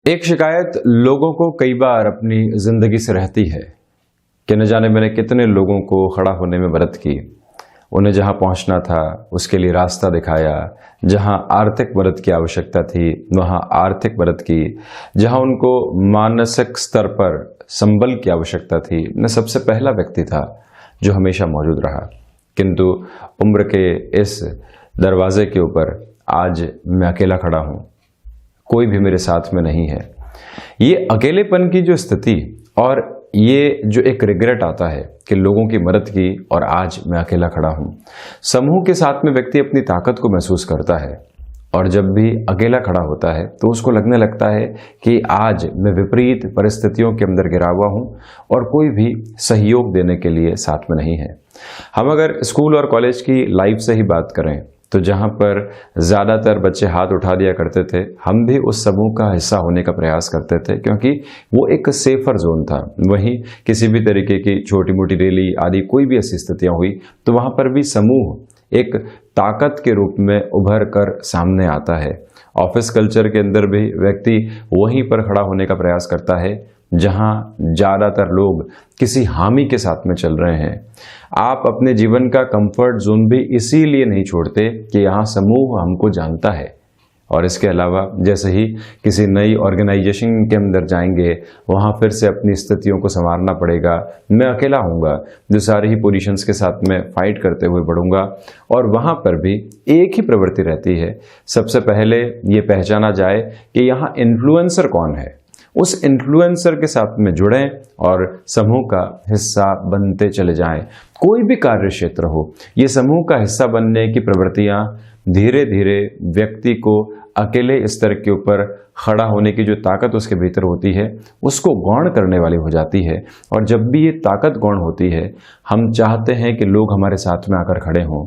एक शिकायत लोगों को कई बार अपनी जिंदगी से रहती है कि न जाने मैंने कितने लोगों को खड़ा होने में मदद की, उन्हें जहां पहुंचना था उसके लिए रास्ता दिखाया, जहां आर्थिक मदद की आवश्यकता थी वहां आर्थिक मदद की, जहां उनको मानसिक स्तर पर संबल की आवश्यकता थी मैं सबसे पहला व्यक्ति था जो हमेशा मौजूद रहा। किंतु उम्र के इस दरवाजे के ऊपर आज मैं अकेला खड़ा हूं, कोई भी मेरे साथ में नहीं है। ये अकेलेपन की जो स्थिति और ये जो एक रिग्रेट आता है कि लोगों की मदद की और आज मैं अकेला खड़ा हूं। समूह के साथ में व्यक्ति अपनी ताकत को महसूस करता है और जब भी अकेला खड़ा होता है तो उसको लगने लगता है कि आज मैं विपरीत परिस्थितियों के अंदर घिरा हुआ हूं और कोई भी सहयोग देने के लिए साथ में नहीं है। हम अगर स्कूल और कॉलेज की लाइफ से ही बात करें तो जहां पर ज़्यादातर बच्चे हाथ उठा दिया करते थे, हम भी उस समूह का हिस्सा होने का प्रयास करते थे क्योंकि वो एक सेफर जोन था। वहीं किसी भी तरीके की छोटी मोटी रैली आदि कोई भी ऐसी स्थितियां हुई तो वहां पर भी समूह एक ताकत के रूप में उभर कर सामने आता है। ऑफिस कल्चर के अंदर भी व्यक्ति वहीं पर खड़ा होने का प्रयास करता है जहां ज़्यादातर लोग किसी हामी के साथ में चल रहे हैं। आप अपने जीवन का कंफर्ट जोन भी इसीलिए नहीं छोड़ते कि यहाँ समूह हमको जानता है। और इसके अलावा जैसे ही किसी नई ऑर्गेनाइजेशन के अंदर जाएंगे वहाँ फिर से अपनी स्थितियों को संवारना पड़ेगा। मैं अकेला हूँगा जो सारी ही पोजीशंस के साथ में फाइट करते हुए बढ़ूंगा और वहाँ पर भी एक ही प्रवृत्ति रहती है, सबसे पहले ये पहचाना जाए कि यहाँ इन्फ्लुएंसर कौन है, उस इन्फ्लुएंसर के साथ में जुड़ें और समूह का हिस्सा बनते चले जाएं। कोई भी कार्य क्षेत्र हो, ये समूह का हिस्सा बनने की प्रवृत्तियां धीरे धीरे व्यक्ति को अकेले स्तर के ऊपर खड़ा होने की जो ताकत उसके भीतर होती है उसको गौण करने वाली हो जाती है। और जब भी ये ताकत गौण होती है हम चाहते हैं कि लोग हमारे साथ में आकर खड़े हों।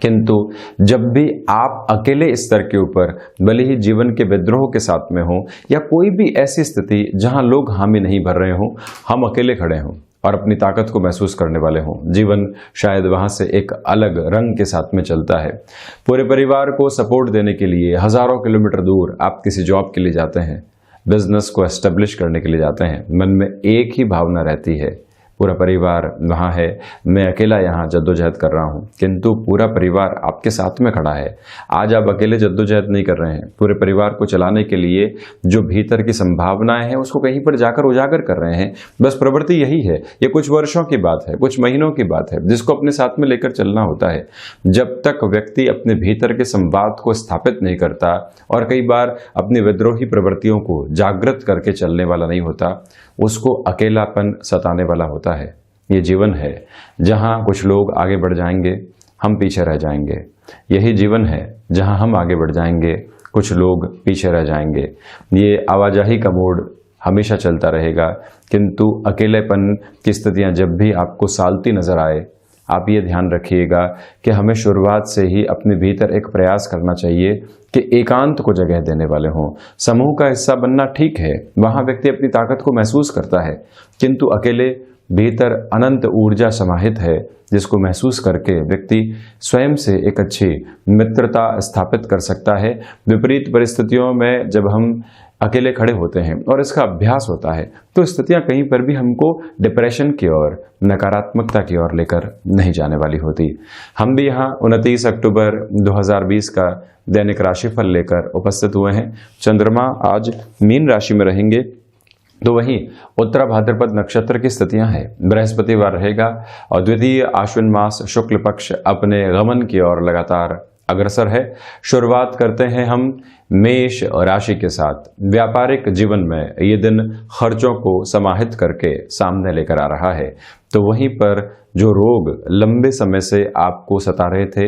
किंतु जब भी आप अकेले स्तर के ऊपर भले ही जीवन के विद्रोह के साथ में हो या कोई भी ऐसी स्थिति जहां लोग हामी नहीं भर रहे हों, हम अकेले खड़े हों और अपनी ताकत को महसूस करने वाले हों, जीवन शायद वहां से एक अलग रंग के साथ में चलता है। पूरे परिवार को सपोर्ट देने के लिए हजारों किलोमीटर दूर आप किसी जॉब के लिए जाते हैं, बिजनेस को एस्टेब्लिश करने के लिए जाते हैं, मन में एक ही भावना रहती है, पूरा परिवार वहाँ है, मैं अकेला यहाँ जद्दोजहद कर रहा हूँ। किंतु पूरा परिवार आपके साथ में खड़ा है। आज आप अकेले जद्दोजहद नहीं कर रहे हैं, पूरे परिवार को चलाने के लिए जो भीतर की संभावनाएं हैं उसको कहीं पर जाकर उजागर कर रहे हैं। बस प्रवृत्ति यही है, ये कुछ वर्षों की बात है, कुछ महीनों की बात है जिसको अपने साथ में लेकर चलना होता है। जब तक व्यक्ति अपने भीतर के संवाद को स्थापित नहीं करता और कई बार अपनी विद्रोही प्रवृत्तियों को जागृत करके चलने वाला नहीं होता, उसको अकेलापन सताने वाला होता है। ये जीवन है जहां कुछ लोग आगे बढ़ जाएंगे, हम पीछे रह जाएंगे। यही जीवन है जहां हम आगे बढ़ जाएंगे, कुछ लोग पीछे रह जाएंगे। ये आवाजाही का मोड हमेशा चलता रहेगा। किंतु अकेलेपन की स्थितियां जब भी आपको सालती नजर आए, आप ये ध्यान रखिएगा कि हमें शुरुआत से ही अपने भीतर एक प्रयास करना चाहिए कि एकांत को जगह देने वाले हों। समूह का हिस्सा बनना ठीक है, वहां व्यक्ति अपनी ताकत को महसूस करता है, किंतु अकेले भीतर अनंत ऊर्जा समाहित है जिसको महसूस करके व्यक्ति स्वयं से एक अच्छी मित्रता स्थापित कर सकता है। विपरीत परिस्थितियों में जब हम अकेले खड़े होते हैं और इसका अभ्यास होता है तो स्थितियां कहीं पर भी हमको डिप्रेशन की ओर, नकारात्मकता की ओर लेकर नहीं जाने वाली होती। हम भी यहाँ 29 अक्टूबर 2020 का दैनिक राशिफल लेकर उपस्थित हुए हैं। चंद्रमा आज मीन राशि में रहेंगे तो वहीं उत्तरा भाद्रपद नक्षत्र की स्थितियां हैं। बृहस्पतिवार रहेगा और द्वितीय आश्विन मास शुक्ल पक्ष अपने गमन की ओर लगातार अग्रसर है। शुरुआत करते हैं हम मेष राशि के साथ। व्यापारिक जीवन में ये दिन खर्चों को समाहित करके सामने लेकर आ रहा है, तो वहीं पर जो रोग लंबे समय से आपको सता रहे थे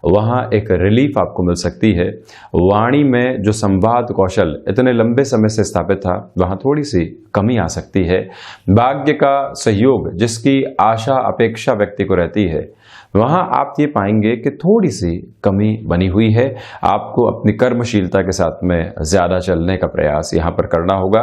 वहाँ एक रिलीफ आपको मिल सकती है। वाणी में जो संवाद कौशल इतने लंबे समय से स्थापित था वहाँ थोड़ी सी कमी आ सकती है। भाग्य का सहयोग जिसकी आशा अपेक्षा व्यक्ति को रहती है वहां आप ये पाएंगे कि थोड़ी सी कमी बनी हुई है। आपको अपनी कर्मशीलता के साथ में ज्यादा चलने का प्रयास यहां पर करना होगा।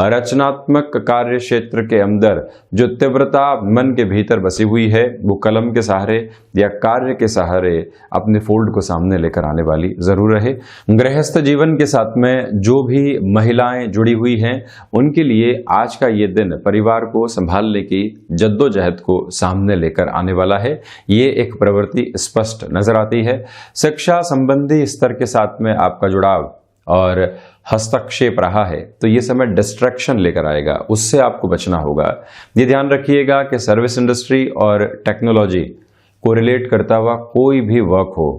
रचनात्मक कार्य क्षेत्र के अंदर जो तीव्रता मन के भीतर बसी हुई है वो कलम के सहारे या कार्य के सहारे अपने फोल्ड को सामने लेकर आने वाली जरूर रहे। गृहस्थ जीवन के साथ में जो भी महिलाएं जुड़ी हुई हैं उनके लिए आज का ये दिन परिवार को संभालने की जद्दोजहद को सामने लेकर आने वाला है। ये एक प्रवृत्ति स्पष्ट नजर आती है। शिक्षा संबंधी स्तर के साथ में आपका जुड़ाव और हस्तक्षेप रहा है तो ये समय डिस्ट्रैक्शन लेकर आएगा, उससे आपको बचना होगा। ये ध्यान रखिएगा कि सर्विस इंडस्ट्री और टेक्नोलॉजी को रिलेट करता हुआ कोई भी वर्क हो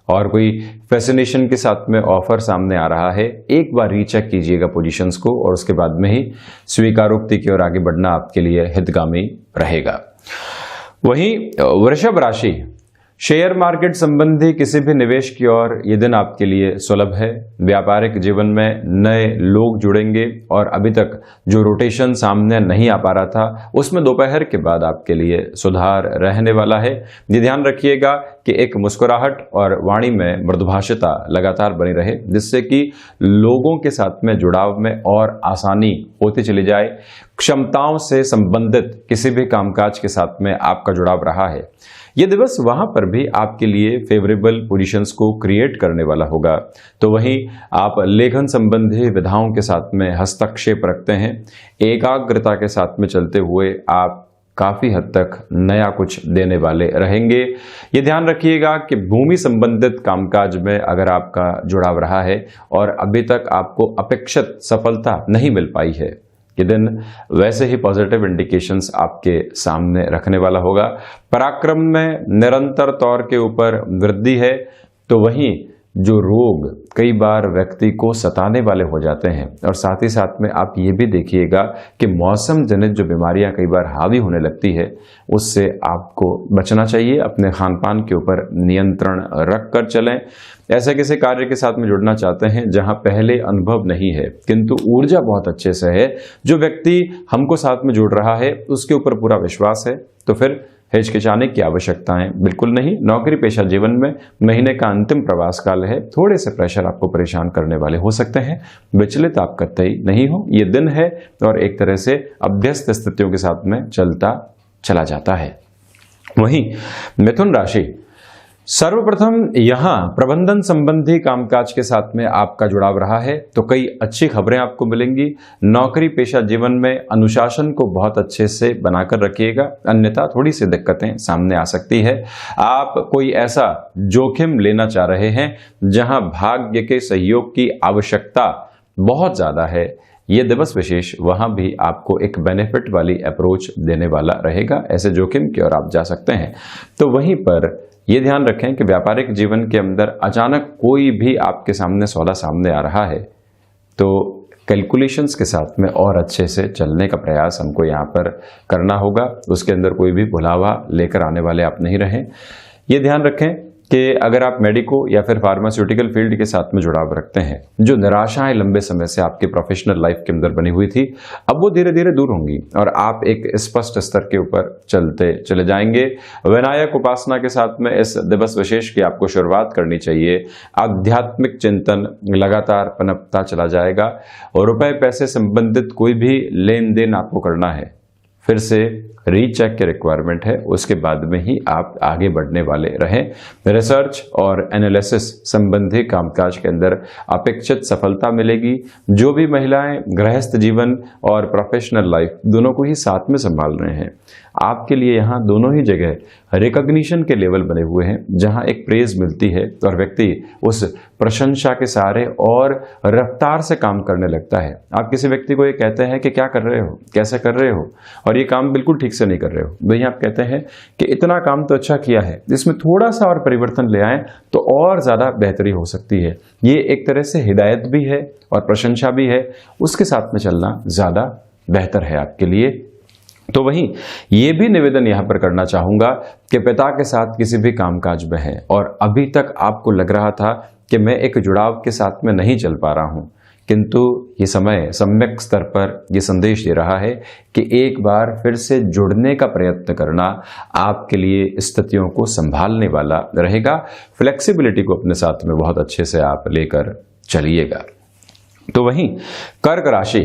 और कोई फैसिनेशन के साथ में ऑफर सामने आ रहा है, एक बार रीचेक कीजिएगा पोजीशंस को और उसके बाद में ही स्वीकारोक्ति की ओर आगे बढ़ना आपके लिए हितगामी रहेगा। वहीं वृषभ राशि, शेयर मार्केट संबंधी किसी भी निवेश की ओर ये दिन आपके लिए सुलभ है। व्यापारिक जीवन में नए लोग जुड़ेंगे और अभी तक जो रोटेशन सामने नहीं आ पा रहा था उसमें दोपहर के बाद आपके लिए सुधार रहने वाला है। ये ध्यान रखिएगा कि एक मुस्कुराहट और वाणी में मृदुभाषिता लगातार बनी रहे, जिससे कि लोगों के साथ में जुड़ाव में और आसानी होती चली जाए। क्षमताओं से संबंधित किसी भी कामकाज के साथ में आपका जुड़ाव रहा है, ये दिवस वहां पर भी आपके लिए फेवरेबल पोजीशंस को क्रिएट करने वाला होगा। तो वहीं आप लेखन संबंधी विधाओं के साथ में हस्तक्षेप रखते हैं। एकाग्रता के साथ में चलते हुए आप काफी हद तक नया कुछ देने वाले रहेंगे। ये ध्यान रखिएगा कि भूमि संबंधित कामकाज में अगर आपका जुड़ाव रहा है और अभी तक आपको अपेक्षित सफलता नहीं मिल पाई है, ये दिन वैसे ही पॉजिटिव इंडिकेशंस आपके सामने रखने वाला होगा। पराक्रम में निरंतर तौर के ऊपर वृद्धि है, तो वहीं जो रोग कई बार व्यक्ति को सताने वाले हो जाते हैं और साथ ही साथ में आप ये भी देखिएगा कि मौसम जनित जो बीमारियां कई बार हावी होने लगती है उससे आपको बचना चाहिए। अपने खान पान के ऊपर नियंत्रण रख कर चलें। ऐसे किसी कार्य के साथ में जुड़ना चाहते हैं जहां पहले अनुभव नहीं है किंतु ऊर्जा बहुत अच्छे से है, जो व्यक्ति हमको साथ में जुड़ रहा है उसके ऊपर पूरा विश्वास है, तो फिर हिचकिचाने की आवश्यकताएं बिल्कुल नहीं। नौकरी पेशा जीवन में महीने का अंतिम प्रवास काल है, थोड़े से प्रेशर आपको परेशान करने वाले हो सकते हैं, विचलित आप कतई नहीं हो। ये दिन है और एक तरह से अभ्यस्त स्थितियों के साथ में चलता चला जाता है। वहीं मिथुन राशि, सर्वप्रथम यहां प्रबंधन संबंधी कामकाज के साथ में आपका जुड़ाव रहा है तो कई अच्छी खबरें आपको मिलेंगी। नौकरी पेशा जीवन में अनुशासन को बहुत अच्छे से बनाकर रखिएगा, अन्यथा थोड़ी सी दिक्कतें सामने आ सकती है। आप कोई ऐसा जोखिम लेना चाह रहे हैं जहां भाग्य के सहयोग की आवश्यकता बहुत ज्यादा है, ये दिवस विशेष वहां भी आपको एक बेनिफिट वाली अप्रोच देने वाला रहेगा। ऐसे जोखिम की ओर आप जा सकते हैं। तो वहीं पर ये ध्यान रखें कि व्यापारिक जीवन के अंदर अचानक कोई भी आपके सामने सौदा सामने आ रहा है तो कैलकुलेशंस के साथ में और अच्छे से चलने का प्रयास हमको यहाँ पर करना होगा। उसके अंदर कोई भी भुलावा लेकर आने वाले आप नहीं रहें। ये ध्यान रखें कि अगर आप मेडिको या फिर फार्मास्यूटिकल फील्ड के साथ में जुड़ाव रखते हैं, जो निराशाएं लंबे समय से आपकी प्रोफेशनल लाइफ के अंदर बनी हुई थी अब वो धीरे धीरे दूर होंगी और आप एक स्पष्ट स्तर के ऊपर चलते चले जाएंगे। विनायक उपासना के साथ में इस दिवस विशेष की आपको शुरुआत करनी चाहिए। आध्यात्मिक चिंतन लगातार पनपता चला जाएगा और रुपए पैसे संबंधित कोई भी लेन देन आपको करना है, फिर से रीचेक की रिक्वायरमेंट है, उसके बाद में ही आप आगे बढ़ने वाले रहें। रिसर्च और एनालिसिस संबंधी कामकाज के अंदर अपेक्षित सफलता मिलेगी। जो भी महिलाएं गृहस्थ जीवन और प्रोफेशनल लाइफ दोनों को ही साथ में संभाल रहे हैं, आपके लिए यहाँ दोनों ही जगह रिकॉग्निशन के लेवल बने हुए हैं जहां एक प्रेज मिलती है और व्यक्ति उस प्रशंसा के सहारे और रफ्तार से काम करने लगता है। आप किसी व्यक्ति को ये कहते हैं कि क्या कर रहे हो, कैसे कर रहे हो, और ये काम बिल्कुल ठीक से नहीं कर रहे हो, वहीं आप कहते हैं कि इतना काम तो अच्छा किया है, इसमें थोड़ा सा और परिवर्तन ले आए तो और ज्यादा बेहतरी हो सकती है। ये एक तरह से हिदायत भी है और प्रशंसा भी है, उसके साथ में चलना ज्यादा बेहतर है आपके लिए। तो वहीं ये भी निवेदन यहां पर करना चाहूंगा कि पिता के साथ किसी भी कामकाज में है और अभी तक आपको लग रहा था कि मैं एक जुड़ाव के साथ में नहीं चल पा रहा हूं, किंतु ये समय सम्यक स्तर पर ये संदेश दे रहा है कि एक बार फिर से जुड़ने का प्रयत्न करना आपके लिए स्थितियों को संभालने वाला रहेगा। फ्लेक्सिबिलिटी को अपने साथ में बहुत अच्छे से आप लेकर चलिएगा। तो वहीं कर्क राशि,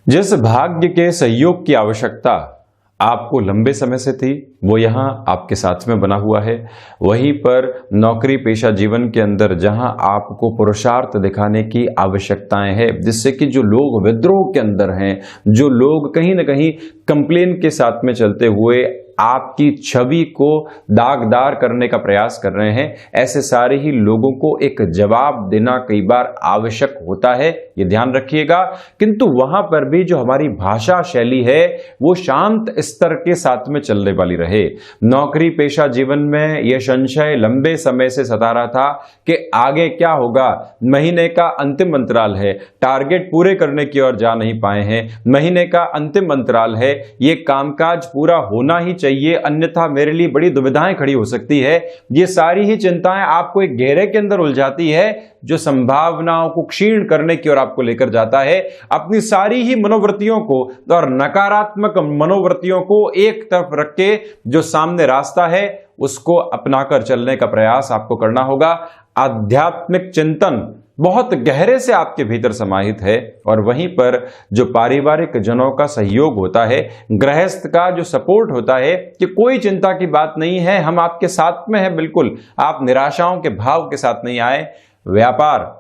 जिस भाग्य के सहयोग की आवश्यकता आपको लंबे समय से थी वो यहां आपके साथ में बना हुआ है। वहीं पर नौकरी पेशा जीवन के अंदर जहां आपको पुरुषार्थ दिखाने की आवश्यकताएं हैं, जिससे कि जो लोग विद्रोह के अंदर हैं, जो लोग कहीं ना कहीं कंप्लेन के साथ में चलते हुए आपकी छवि को दागदार करने का प्रयास कर रहे हैं, ऐसे सारे ही लोगों को एक जवाब देना कई बार आवश्यक होता है, ये ध्यान रखिएगा। किंतु वहां पर भी जो हमारी भाषा शैली है वो शांत स्तर के साथ में चलने वाली रहे। नौकरी पेशा जीवन में यह संशय लंबे समय से सता रहा था कि आगे क्या होगा। महीने का अंतिम अंतराल है, टारगेट पूरे करने की ओर जा नहीं पाए हैं, महीने का अंतिम अंतराल है, ये कामकाज पूरा होना ही चाहिए, अन्यथा मेरे लिए बड़ी दुविधाएं खड़ी हो सकती है। ये सारी ही चिंताएं आपको एक घेरे के अंदर उलझाती है जो संभावनाओं को क्षीण करने की ओर आपको लेकर जाता है। अपनी सारी ही मनोवृत्तियों को और नकारात्मक मनोवृत्तियों को एक तरफ रख के जो सामने रास्ता है उसको अपनाकर चलने का प्रयास आपको करना होगा। आध्यात्मिक चिंतन बहुत गहरे से आपके भीतर समाहित है और वहीं पर जो पारिवारिक जनों का सहयोग होता है, गृहस्थ का जो सपोर्ट होता है कि कोई चिंता की बात नहीं है, हम आपके साथ में हैं, बिल्कुल आप निराशाओं के भाव के साथ नहीं आए। व्यापार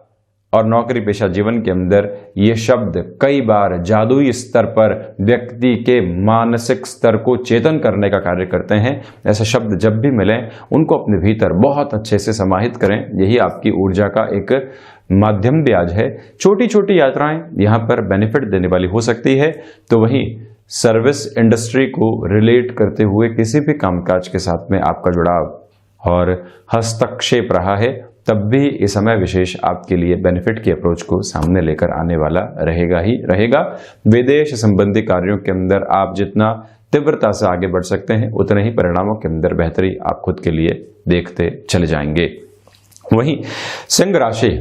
और नौकरी पेशा जीवन के अंदर ये शब्द कई बार जादुई स्तर पर व्यक्ति के मानसिक स्तर को चेतन करने का कार्य करते हैं। ऐसे शब्द जब भी मिलें उनको अपने भीतर बहुत अच्छे से समाहित करें, यही आपकी ऊर्जा का एक माध्यम भी आज है। छोटी छोटी यात्राएं यहां पर बेनिफिट देने वाली हो सकती है। तो वहीं सर्विस इंडस्ट्री को रिलेट करते हुए किसी भी कामकाज के साथ में आपका जुड़ाव और हस्तक्षेप रहा है, तब भी इस समय विशेष आपके लिए बेनिफिट की अप्रोच को सामने लेकर आने वाला रहेगा ही रहेगा। विदेश संबंधी कार्यों के अंदर आप जितना तीव्रता से आगे बढ़ सकते हैं उतने ही परिणामों के अंदर बेहतरी आप खुद के लिए देखते चले जाएंगे। वहीं सिंह राशि,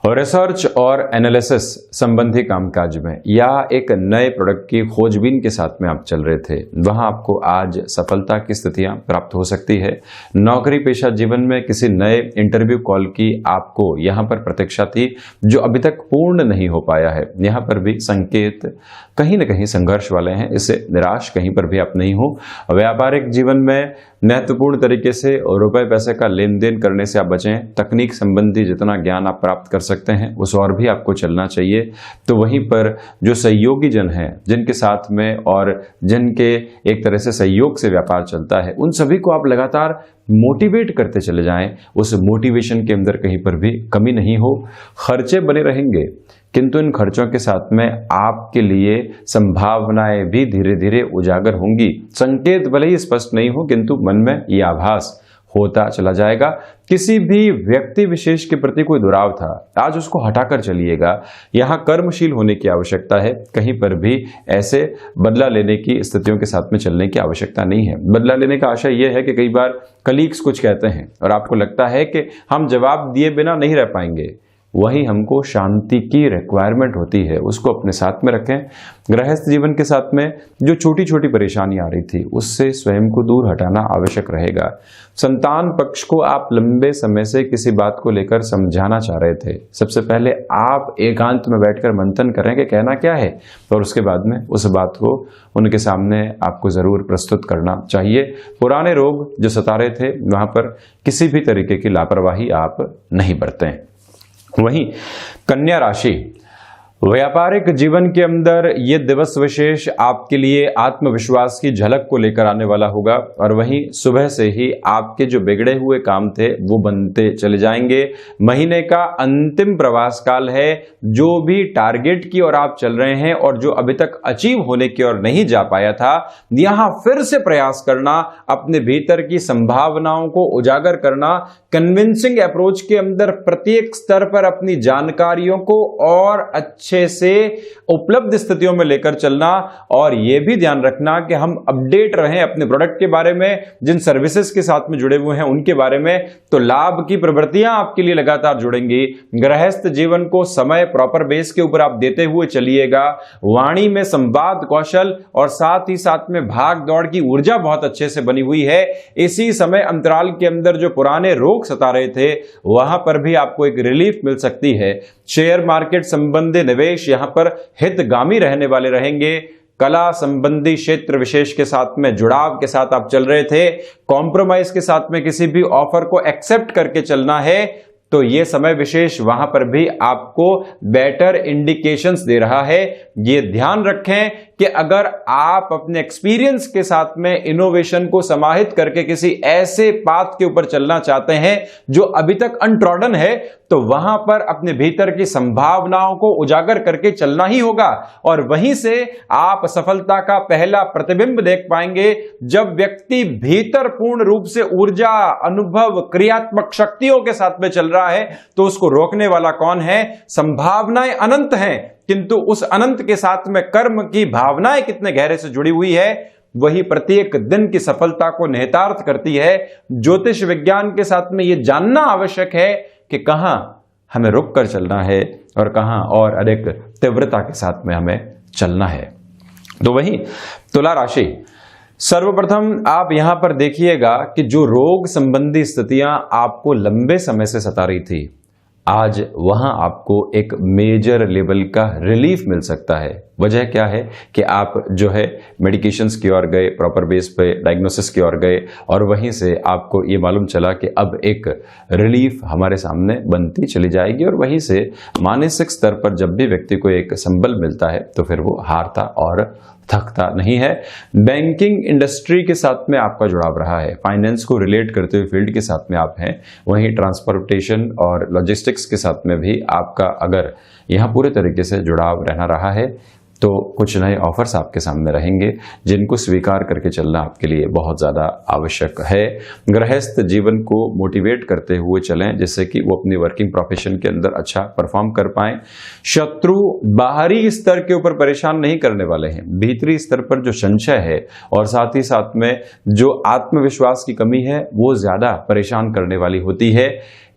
रिसर्च और एनालिसिस संबंधी कामकाज में या एक नए प्रोडक्ट की खोजबीन के साथ में आप चल रहे थे, वहां आपको आज सफलता की स्थितियां प्राप्त हो सकती है। नौकरी पेशा जीवन में किसी नए इंटरव्यू कॉल की आपको यहां पर प्रतीक्षा थी जो अभी तक पूर्ण नहीं हो पाया है। यहां पर भी संकेत कहीं न कहीं संघर्ष वाले हैं, इससे निराश कहीं पर भी आप नहीं हो। व्यापारिक जीवन में महत्वपूर्ण तरीके से रुपए पैसे का लेन देन करने से आप बचें। तकनीक संबंधी जितना ज्ञान आप प्राप्त कर सकते हैं उस और भी आपको चलना चाहिए। तो वहीं पर जो सहयोगी जन हैं, जिनके साथ में और जिनके एक तरह से सहयोग से व्यापार चलता है, उन सभी को आप लगातार मोटिवेट करते चले जाएं। उस मोटिवेशन के अंदर कहीं पर भी कमी नहीं हो। खर्चे बने रहेंगे किंतु इन खर्चों के साथ में आपके लिए संभावनाएं भी धीरे धीरे उजागर होंगी। संकेत भले ही स्पष्ट नहीं हो किंतु मन में यह आभास होता चला जाएगा। किसी भी व्यक्ति विशेष के प्रति कोई दुराव था, आज उसको हटाकर चलिएगा। यहाँ कर्मशील होने की आवश्यकता है, कहीं पर भी ऐसे बदला लेने की स्थितियों के साथ में चलने की आवश्यकता नहीं है। बदला लेने का आशय यह है कि कई बार कलीग्स कुछ कहते हैं और आपको लगता है कि हम जवाब दिए बिना नहीं रह पाएंगे, वही हमको शांति की रिक्वायरमेंट होती है, उसको अपने साथ में रखें। गृहस्थ जीवन के साथ में जो छोटी छोटी परेशानी आ रही थी उससे स्वयं को दूर हटाना आवश्यक रहेगा। संतान पक्ष को आप लंबे समय से किसी बात को लेकर समझाना चाह रहे थे, सबसे पहले आप एकांत में बैठकर मंथन करें कि कहना क्या है और उसके बाद में उस बात को उनके सामने आपको जरूर प्रस्तुत करना चाहिए। पुराने रोग जो सता रहे थे वहां पर किसी भी तरीके की लापरवाही आप नहीं बरतें। वहीं कन्या राशि, व्यापारिक जीवन के अंदर ये दिवस विशेष आपके लिए आत्मविश्वास की झलक को लेकर आने वाला होगा और वहीं सुबह से ही आपके जो बिगड़े हुए काम थे वो बनते चले जाएंगे। महीने का अंतिम प्रवास काल है, जो भी टारगेट की ओर आप चल रहे हैं और जो अभी तक अचीव होने की ओर नहीं जा पाया था, यहां फिर से प्रयास करना, अपने भीतर की संभावनाओं को उजागर करना, कन्विंसिंग अप्रोच के अंदर प्रत्येक स्तर पर अपनी जानकारियों को और अच्छे अच्छे से उपलब्ध स्थितियों में लेकर चलना, और यह भी ध्यान रखना कि हम अपडेट रहें अपने प्रोडक्ट के बारे में, जिन सर्विसेज के साथ में जुड़े हुए हैं उनके बारे में, तो लाभ की प्रवृत्तियां आपके लिए लगातार जुड़ेंगी। गृहस्थ जीवन को समय प्रॉपर बेस के ऊपर आप देते हुए चलिएगा। वाणी में संवाद कौशल और साथ ही साथ में भाग दौड़ की ऊर्जा बहुत अच्छे से बनी हुई है। इसी समय अंतराल के अंदर जो पुराने रोग सता रहे थे वहां पर भी आपको एक रिलीफ मिल सकती है। शेयर मार्केट संबंधी निवेश यहां पर हितगामी रहने वाले रहेंगे। कला संबंधी क्षेत्र विशेष के साथ में जुड़ाव के साथ आप चल रहे थे, कॉम्प्रोमाइज के साथ में किसी भी ऑफर को एक्सेप्ट करके चलना है, तो यह समय विशेष वहां पर भी आपको बेटर इंडिकेशंस दे रहा है। ये ध्यान रखें कि अगर आप अपने एक्सपीरियंस के साथ में इनोवेशन को समाहित करके किसी ऐसे पाथ के ऊपर चलना चाहते हैं जो अभी तक अनट्रॉडन है, तो वहां पर अपने भीतर की संभावनाओं को उजागर करके चलना ही होगा, और वहीं से आप सफलता का पहला प्रतिबिंब देख पाएंगे। जब व्यक्ति भीतर पूर्ण रूप से ऊर्जा, अनुभव, क्रियात्मक शक्तियों के साथ में चल रहा है, तो उसको रोकने वाला कौन है? संभावनाएं अनंत हैं, किंतु उस अनंत के साथ में कर्म की भावनाएं कितने गहरे से जुड़ी हुई है, वही प्रत्येक दिन की सफलता को निहितार्थ करती है। ज्योतिष विज्ञान के साथ में यह जानना आवश्यक है कि कहां हमें रुक कर चलना है और कहां और अधिक तीव्रता के साथ में हमें चलना है। तो वही तुला राशि, सर्वप्रथम आप यहां पर देखिएगा कि जो रोग संबंधी स्थितियां आपको लंबे समय से सता रही थी, आज वहां आपको एक मेजर लेवल का रिलीफ मिल सकता है। वजह क्या है कि आप जो है मेडिकेशंस की ओर गए, प्रॉपर बेस पे डायग्नोसिस की ओर गए, और वहीं से आपको ये मालूम चला कि अब एक रिलीफ हमारे सामने बनती चली जाएगी, और वहीं से मानसिक स्तर पर जब भी व्यक्ति को एक संबल मिलता है तो फिर वो हारता और थकता नहीं है। बैंकिंग इंडस्ट्री के साथ में आपका जुड़ाव रहा है, फाइनेंस को रिलेट करते हुए फील्ड के साथ में आप हैं। वहीं ट्रांसपोर्टेशन और लॉजिस्टिक्स के साथ में भी आपका अगर यहाँ पूरे तरीके से जुड़ाव रहना रहा है, तो कुछ नए ऑफर्स आपके सामने रहेंगे जिनको स्वीकार करके चलना आपके लिए बहुत ज़्यादा आवश्यक है। गृहस्थ जीवन को मोटिवेट करते हुए चलें, जिससे कि वो अपनी वर्किंग प्रोफेशन के अंदर अच्छा परफॉर्म कर पाएं। शत्रु बाहरी स्तर के ऊपर परेशान नहीं करने वाले हैं, भीतरी स्तर पर जो संशय है और साथ ही साथ में जो आत्मविश्वास की कमी है वो ज़्यादा परेशान करने वाली होती है।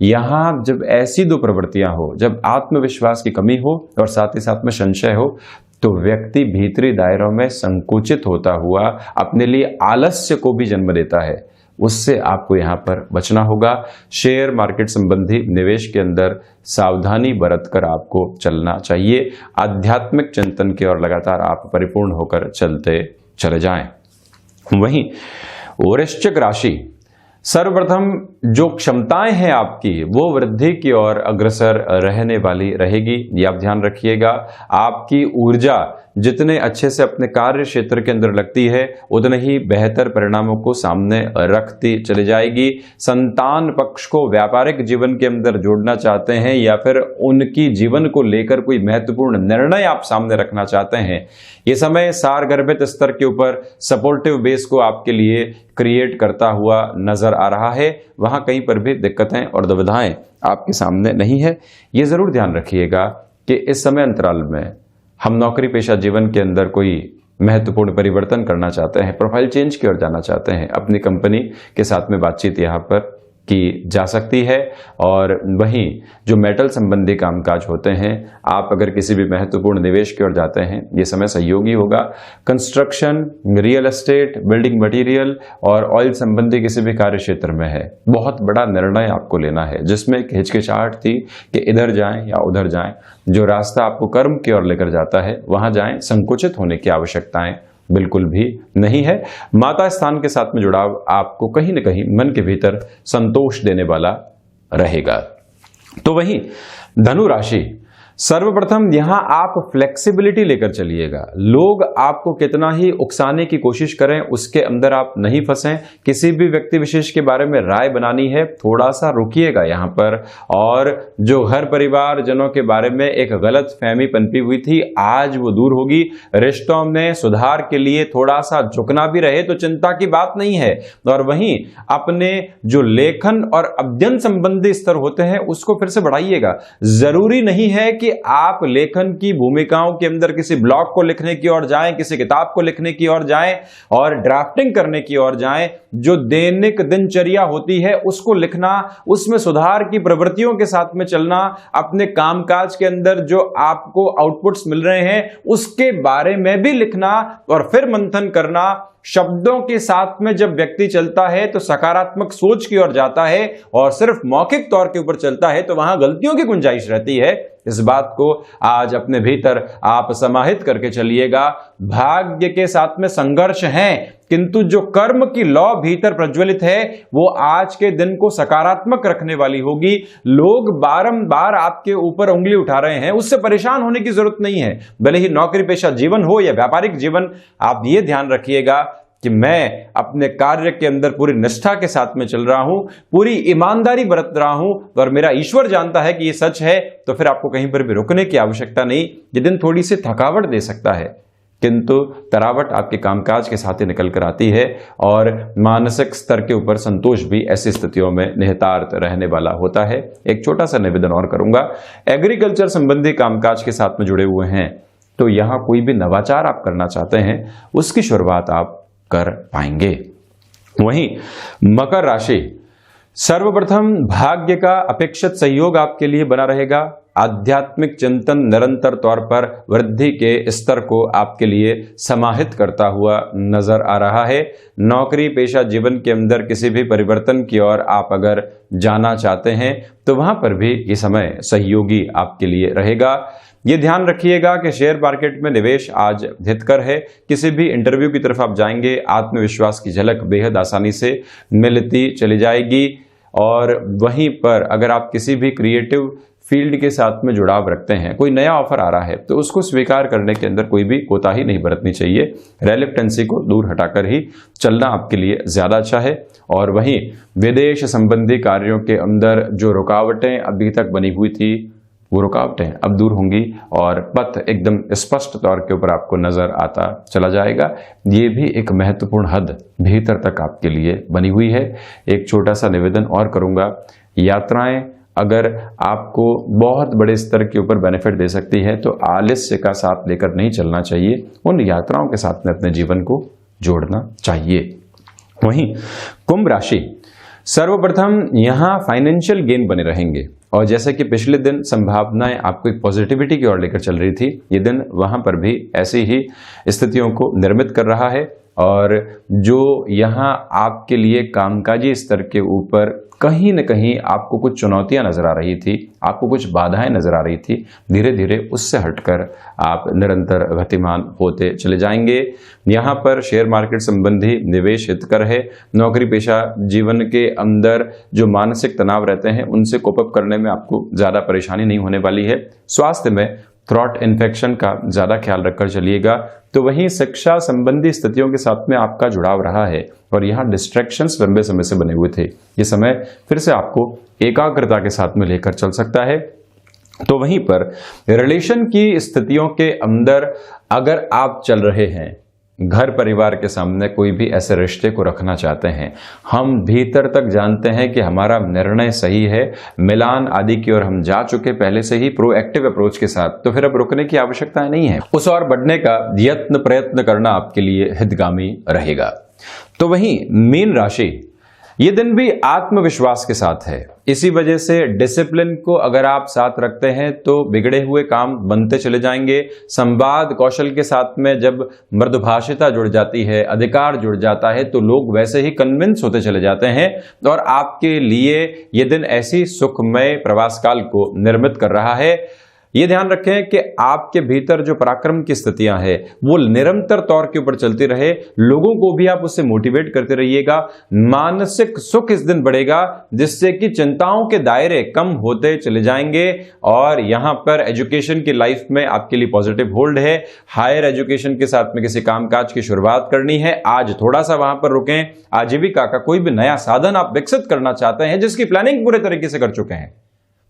यहाँ जब ऐसी दो प्रवृत्तियां हो, जब आत्मविश्वास की कमी हो और साथ ही साथ में संशय हो, तो व्यक्ति भीतरी दायरों में संकुचित होता हुआ अपने लिए आलस्य को भी जन्म देता है। उससे आपको यहाँ पर बचना होगा। शेयर मार्केट संबंधी निवेश के अंदर सावधानी बरतकर आपको चलना चाहिए। आध्यात्मिक चिंतन की ओर लगातार आप परिपूर्ण होकर चलते चले जाएं। वहीं वृश्चिक राशि, सर्वप्रथम जो क्षमताएं हैं आपकी वो वृद्धि की ओर अग्रसर रहने वाली रहेगी। ये आप ध्यान रखिएगा। आपकी ऊर्जा जितने अच्छे से अपने कार्य क्षेत्र के अंदर लगती है, उतने ही बेहतर परिणामों को सामने रखती चली जाएगी। संतान पक्ष को व्यापारिक जीवन के अंदर जोड़ना चाहते हैं या फिर उनकी जीवन को लेकर कोई महत्वपूर्ण निर्णय आप सामने रखना चाहते हैं, ये समय सारगर्भित स्तर के ऊपर सपोर्टिव बेस को आपके लिए क्रिएट करता हुआ नजर आ रहा है। वहां कहीं पर भी दिक्कतें और दुविधाएं आपके सामने नहीं है। ये जरूर ध्यान रखिएगा कि इस समय अंतराल में हम नौकरी पेशा जीवन के अंदर कोई महत्वपूर्ण परिवर्तन करना चाहते हैं, प्रोफाइल चेंज की ओर जाना चाहते हैं, अपनी कंपनी के साथ में बातचीत यहाँ पर की जा सकती है। और वहीं जो मेटल संबंधी कामकाज होते हैं, आप अगर किसी भी महत्वपूर्ण निवेश की ओर जाते हैं, ये समय सहयोगी होगा। Construction, real estate, building material और ऑयल संबंधी किसी भी कार्य क्षेत्र में है, बहुत बड़ा निर्णय आपको लेना है, जिसमें एक हिचकिचाहट थी कि इधर जाएं या उधर जाएं। जो रास्ता आपको कर्म की ओर लेकर जाता है वहां जाएं। संकुचित होने की आवश्यकताएं बिल्कुल भी नहीं है। माता स्थान के साथ में जुड़ाव आपको कहीं न कहीं मन के भीतर संतोष देने वाला रहेगा। तो वहीं धनु राशि, सर्वप्रथम यहां आप फ्लेक्सिबिलिटी लेकर चलिएगा। लोग आपको कितना ही उकसाने की कोशिश करें, उसके अंदर आप नहीं फंसें। किसी भी व्यक्ति विशेष के बारे में राय बनानी है, थोड़ा सा रुकिएगा यहां पर। और जो घर परिवार जनों के बारे में एक गलत फहमी पनपी हुई थी, आज वो दूर होगी। रिश्तों में सुधार के लिए थोड़ा सा झुकना भी रहे तो चिंता की बात नहीं है। और वहीं अपने जो लेखन और अध्ययन संबंधी स्तर होते हैं उसको फिर से बढ़ाइएगा। जरूरी नहीं है कि कि आप लेखन की भूमिकाओं के अंदर किसी ब्लॉग को लिखने की ओर जाएं, किसी किताब को लिखने की ओर जाएं और ड्राफ्टिंग करने की ओर जाएं। जो दैनिक दिनचर्या होती है उसको लिखना, उसमें सुधार की प्रवृत्तियों के साथ में चलना, अपने कामकाज के अंदर जो आपको आउटपुट्स मिल रहे हैं उसके बारे में भी लिखना और फिर मंथन करना। शब्दों के साथ में जब व्यक्ति चलता है तो सकारात्मक सोच की ओर जाता है और सिर्फ मौखिक तौर के ऊपर चलता है तो वहां गलतियों की गुंजाइश रहती है। इस बात को आज अपने भीतर आप समाहित करके चलिएगा। भाग्य के साथ में संघर्ष है, किंतु जो कर्म की लौ भीतर प्रज्वलित है वो आज के दिन को सकारात्मक रखने वाली होगी। लोग बारंबार आपके ऊपर उंगली उठा रहे हैं, उससे परेशान होने की जरूरत नहीं है। भले ही नौकरी पेशा जीवन हो या व्यापारिक जीवन, आप ये ध्यान रखिएगा कि मैं अपने कार्य के अंदर पूरी निष्ठा के साथ में चल रहा हूं, पूरी ईमानदारी बरत रहा हूं और मेरा ईश्वर जानता है कि ये सच है। तो फिर आपको कहीं पर भी रुकने की आवश्यकता नहीं। ये दिन थोड़ी सी थकावट दे सकता है, किंतु तरावट आपके कामकाज के साथ ही निकल कर आती है और मानसिक स्तर के ऊपर संतोष भी ऐसी स्थितियों में निहितार्थ रहने वाला होता है। एक छोटा सा निवेदन और करूंगा, एग्रीकल्चर संबंधी कामकाज के साथ में जुड़े हुए हैं तो यहां कोई भी नवाचार आप करना चाहते हैं उसकी शुरुआत आप कर पाएंगे। वहीं मकर राशि, सर्वप्रथम भाग्य का अपेक्षित सहयोग आपके लिए बना रहेगा। आध्यात्मिक चिंतन निरंतर तौर पर वृद्धि के स्तर को आपके लिए समाहित करता हुआ नजर आ रहा है। नौकरी पेशा जीवन के अंदर किसी भी परिवर्तन की ओर आप अगर जाना चाहते हैं तो वहां पर भी ये समय सहयोगी आपके लिए रहेगा। ये ध्यान रखिएगा कि शेयर मार्केट में निवेश आज हितकर है। किसी भी इंटरव्यू की तरफ आप जाएंगे, आत्मविश्वास की झलक बेहद आसानी से मिलती चली जाएगी। और वहीं पर अगर आप किसी भी क्रिएटिव फील्ड के साथ में जुड़ाव रखते हैं, कोई नया ऑफर आ रहा है तो उसको स्वीकार करने के अंदर कोई भी कोताही नहीं बरतनी चाहिए। रेलिप्टेंसी को दूर हटाकर ही चलना आपके लिए ज्यादा अच्छा है। और वहीं विदेश संबंधी कार्यों के अंदर जो रुकावटें अभी तक बनी हुई थी वो रुकावटें अब दूर होंगी और पथ एकदम स्पष्ट तौर के ऊपर आपको नजर आता चला जाएगा। ये भी एक महत्वपूर्ण हद भीतर तक आपके लिए बनी हुई है। एक छोटा सा निवेदन और करूंगा, यात्राएं अगर आपको बहुत बड़े स्तर के ऊपर बेनिफिट दे सकती है तो आलस्य का साथ लेकर नहीं चलना चाहिए, उन यात्राओं के साथ में अपने जीवन को जोड़ना चाहिए। वहीं कुंभ राशि, सर्वप्रथम यहां फाइनेंशियल गेन बने रहेंगे और जैसे कि पिछले दिन संभावनाएं आपको एक पॉजिटिविटी की ओर लेकर चल रही थी, ये दिन वहां पर भी ऐसी ही स्थितियों को निर्मित कर रहा है। और जो यहां आपके लिए कामकाजी स्तर के ऊपर कहीं न कहीं आपको कुछ चुनौतियां नजर आ रही थी, आपको कुछ बाधाएं नजर आ रही थी, धीरे धीरे उससे हटकर आप निरंतर गतिमान होते चले जाएंगे। यहां पर शेयर मार्केट संबंधी निवेश हितकर है। नौकरी पेशा जीवन के अंदर जो मानसिक तनाव रहते हैं उनसे कोप अप करने में आपको ज्यादा परेशानी नहीं होने वाली है। स्वास्थ्य में थ्रॉट इन्फेक्शन का ज्यादा ख्याल रखकर चलिएगा। तो वहीं शिक्षा संबंधी स्थितियों के साथ में आपका जुड़ाव रहा है और यहाँ डिस्ट्रैक्शंस लंबे समय से बने हुए थे, ये समय फिर से आपको एकाग्रता के साथ में लेकर चल सकता है। तो वहीं पर रिलेशन की स्थितियों के अंदर अगर आप चल रहे हैं, घर परिवार के सामने कोई भी ऐसे रिश्ते को रखना चाहते हैं, हम भीतर तक जानते हैं कि हमारा निर्णय सही है, मिलान आदि की ओर हम जा चुके पहले से ही प्रोएक्टिव अप्रोच के साथ, तो फिर अब रुकने की आवश्यकता नहीं है। उस ओर बढ़ने का यत्न प्रयत्न करना आपके लिए हितगामी रहेगा। तो वहीं मीन राशि, ये दिन भी आत्मविश्वास के साथ है। इसी वजह से डिसिप्लिन को अगर आप साथ रखते हैं तो बिगड़े हुए काम बनते चले जाएंगे। संवाद कौशल के साथ में जब मृदुभाषिता जुड़ जाती है, अधिकार जुड़ जाता है, तो लोग वैसे ही कन्विंस होते चले जाते हैं और आपके लिए ये दिन ऐसी सुखमय प्रवास काल को निर्मित कर रहा है। ये ध्यान रखें कि आपके भीतर जो पराक्रम की स्थितियां हैं वो निरंतर तौर के ऊपर चलती रहे। लोगों को भी आप उससे मोटिवेट करते रहिएगा। मानसिक सुख इस दिन बढ़ेगा जिससे कि चिंताओं के दायरे कम होते चले जाएंगे। और यहां पर एजुकेशन की लाइफ में आपके लिए पॉजिटिव होल्ड है। हायर एजुकेशन के साथ में किसी कामकाज की शुरुआत करनी है, आज थोड़ा सा वहां पर रुकें। आजीविका का कोई भी नया साधन आप विकसित करना चाहते हैं जिसकी प्लानिंग पूरे तरीके से कर चुके हैं,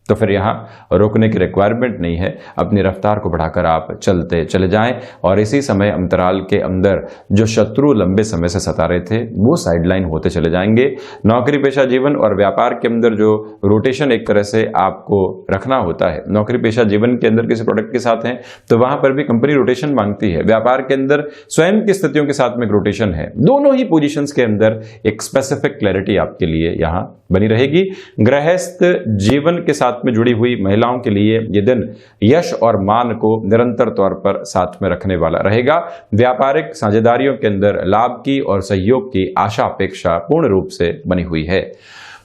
तो फिर यहाँ रोकने की रिक्वायरमेंट नहीं है, अपनी रफ्तार को बढ़ाकर आप चलते चले जाएं और इसी समय अंतराल के अंदर जो शत्रु लंबे समय से सता रहे थे वो साइडलाइन होते चले जाएंगे। नौकरी पेशा जीवन और व्यापार के अंदर जो रोटेशन एक तरह से आपको रखना होता है, नौकरी पेशा जीवन के अंदर किसी प्रोडक्ट के साथ हैं तो वहां पर भी कंपनी रोटेशन मांगती है, व्यापार के अंदर स्वयं की स्थितियों के साथ में एक रोटेशन है। दोनों ही पोजीशंस के अंदर एक स्पेसिफिक क्लैरिटी आपके लिए यहां बनी रहेगी। गृहस्थ जीवन के साथ में जुड़ी हुई महिलाओं के लिए यह दिन यश और मान को निरंतर तौर पर साथ में रखने वाला रहेगा। व्यापारिक साझेदारियों के अंदर लाभ की और सहयोग की आशा अपेक्षा पूर्ण रूप से बनी हुई है।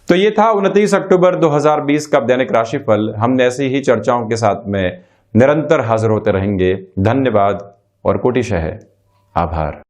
तो ये था 29 अक्टूबर 2020 का दैनिक राशिफल। हम ऐसी ही चर्चाओं के साथ में निरंतर हाजिर होते रहेंगे। धन्यवाद और कोटिशः आभार।